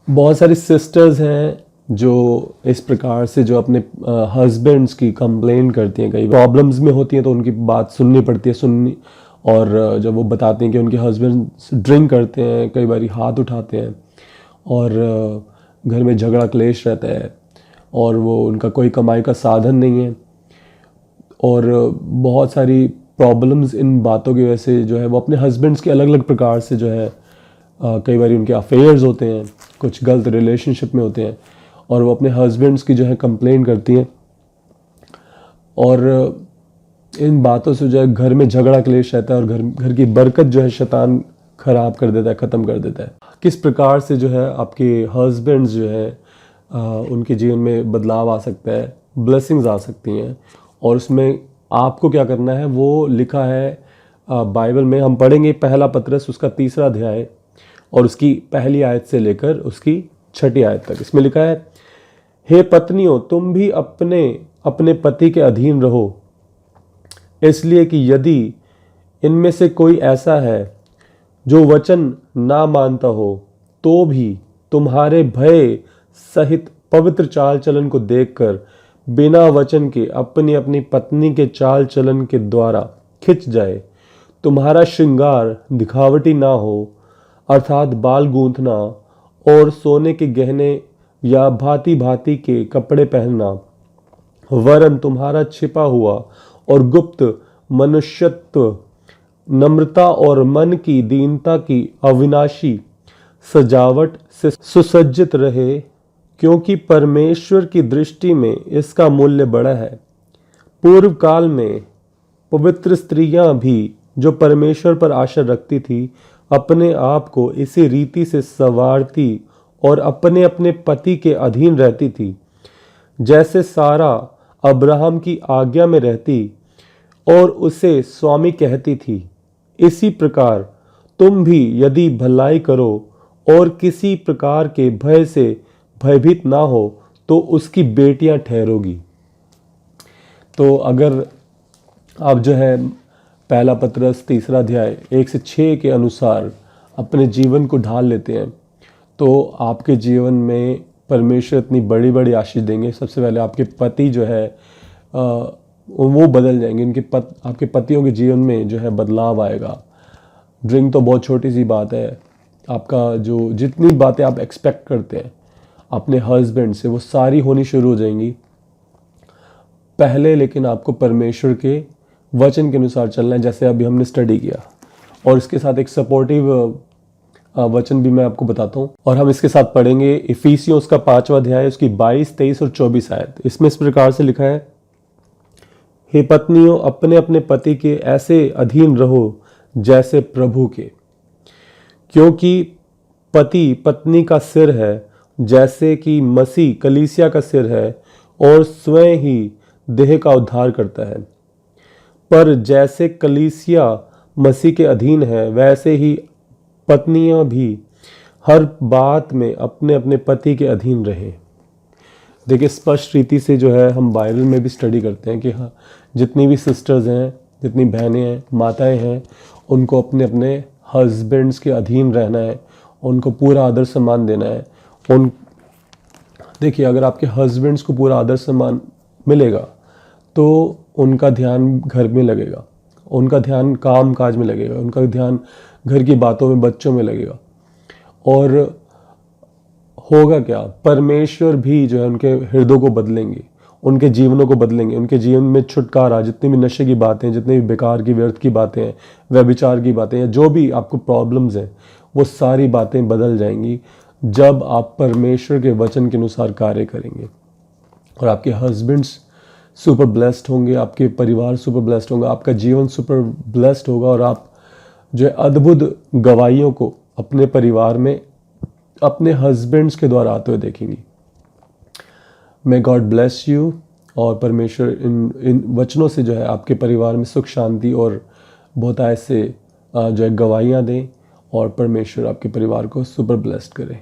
बहुत सारी सिस्टर्स हैं जो इस प्रकार से जो अपने हस्बैंड्स की कंप्लेन करती हैं, कई प्रॉब्लम्स में होती हैं तो उनकी बात सुननी पड़ती है सुननी। और जब वो बताते हैं कि उनके हस्बैंड्स ड्रिंक करते हैं, कई बार हाथ उठाते हैं और घर में झगड़ा क्लेश रहता है और वो उनका कोई कमाई का साधन नहीं है और बहुत सारी प्रॉब्लम्स इन बातों की वजह से जो है वो अपने हस्बैंड्स के अलग अलग प्रकार से जो है कई बार उनके अफेयर्स होते हैं, कुछ गलत रिलेशनशिप में होते हैं और वो अपने हस्बैंड्स की जो है कंप्लेन करती हैं और इन बातों से जो है घर में झगड़ा क्लेश रहता है और घर की बरकत जो है शैतान खराब कर देता है, ख़त्म कर देता है। किस प्रकार से जो है आपके हस्बैंड्स जो है उनके जीवन में बदलाव आ सकता है, ब्लेसिंग्स आ सकती हैं और उसमें आपको क्या करना है वो लिखा है बाइबल में। हम पढ़ेंगे पहला पतरस उसका 3 अध्याय और उसकी पहली आयत से लेकर उसकी 6 आयत तक। इसमें लिखा है, हे पत्नियों तुम भी अपने अपने पति के अधीन रहो, इसलिए कि यदि इनमें से कोई ऐसा है जो वचन ना मानता हो तो भी तुम्हारे भय सहित पवित्र चाल चलन को देखकर बिना वचन के अपनी अपनी पत्नी के चाल चलन के द्वारा खिंच जाए। तुम्हारा श्रृंगार दिखावटी ना हो, अर्थात बाल गूंथना और सोने के गहने या भांति भांति के कपड़े पहनना, वरन तुम्हारा छिपा हुआ और गुप्त मनुष्यत्व नम्रता और मन की दीनता की अविनाशी सजावट से सुसज्जित रहे, क्योंकि परमेश्वर की दृष्टि में इसका मूल्य बड़ा है। पूर्व काल में पवित्र स्त्रियां भी जो परमेश्वर पर आशा रखती थी अपने आप को इसी रीति से संवारती और अपने अपने पति के अधीन रहती थी, जैसे सारा अब्राहम की आज्ञा में रहती और उसे स्वामी कहती थी। इसी प्रकार तुम भी यदि भलाई करो और किसी प्रकार के भय से भयभीत ना हो तो उसकी बेटियां ठहरोगी। तो अगर आप जो है पहला पतरस 3 अध्याय 1 से 6 के अनुसार अपने जीवन को ढाल लेते हैं तो आपके जीवन में परमेश्वर इतनी बड़ी बड़ी आशीष देंगे। सबसे पहले आपके पति जो है वो बदल जाएंगे, आपके पतियों के जीवन में जो है बदलाव आएगा। ड्रिंक तो बहुत छोटी सी बात है, आपका जो जितनी बातें आप एक्सपेक्ट करते हैं अपने हस्बैंड से वो सारी होनी शुरू हो जाएंगी। पहले लेकिन आपको परमेश्वर के वचन के अनुसार चलना है, जैसे अभी हमने स्टडी किया, और इसके साथ एक सपोर्टिव वचन भी मैं आपको बताता हूँ। और हम इसके साथ पढ़ेंगे इफिसियों उसका 5वां अध्याय उसकी 22, 23 और 24 आयत। इसमें इस प्रकार से लिखा है, हे पत्नियों अपने अपने पति के ऐसे अधीन रहो जैसे प्रभु के, क्योंकि पति पत्नी का सिर है, जैसे कि मसीह कलीसिया का सिर है और स्वयं ही देह का उद्धार करता है। पर जैसे कलीसिया मसीह के अधीन है वैसे ही पत्नियां भी हर बात में अपने अपने पति के अधीन रहे। देखिए स्पष्ट रीति से जो है हम बाइबल में भी स्टडी करते हैं कि हाँ जितनी भी सिस्टर्स हैं, जितनी बहनें हैं, माताएं हैं, उनको अपने अपने हस्बैंड्स के अधीन रहना है, उनको पूरा आदर सम्मान देना है। देखिए अगर आपके हस्बैंड्स को पूरा आदर सम्मान मिलेगा तो उनका ध्यान घर में लगेगा, उनका ध्यान काम काज में लगेगा, उनका ध्यान घर की बातों में, बच्चों में लगेगा। और होगा क्या, परमेश्वर भी जो है उनके हृदयों को बदलेंगे, उनके जीवनों को बदलेंगे। उनके जीवन में छुटकारा, जितनी भी नशे की बातें, जितनी भी बेकार की व्यर्थ की बातें हैं, व्यभिचार की बातें हैं, जो भी आपको प्रॉब्लम्स हैं, वो सारी बातें बदल जाएंगी जब आप परमेश्वर के वचन के अनुसार कार्य करेंगे। और आपके हस्बैंड्स सुपर ब्लेस्ड होंगे, आपके परिवार सुपर ब्लेस्ड होगा, आपका जीवन सुपर ब्लेस्ड होगा और आप जो है अद्भुत गवाहियों को अपने परिवार में अपने हस्बैंड्स के द्वारा आते हुए देखेंगी। May God bless you. और परमेश्वर इन वचनों से जो है आपके परिवार में सुख शांति और बहुतायत से जो है गवाहियाँ दें और परमेश्वर आपके परिवार को सुपर ब्लेस्ड करे।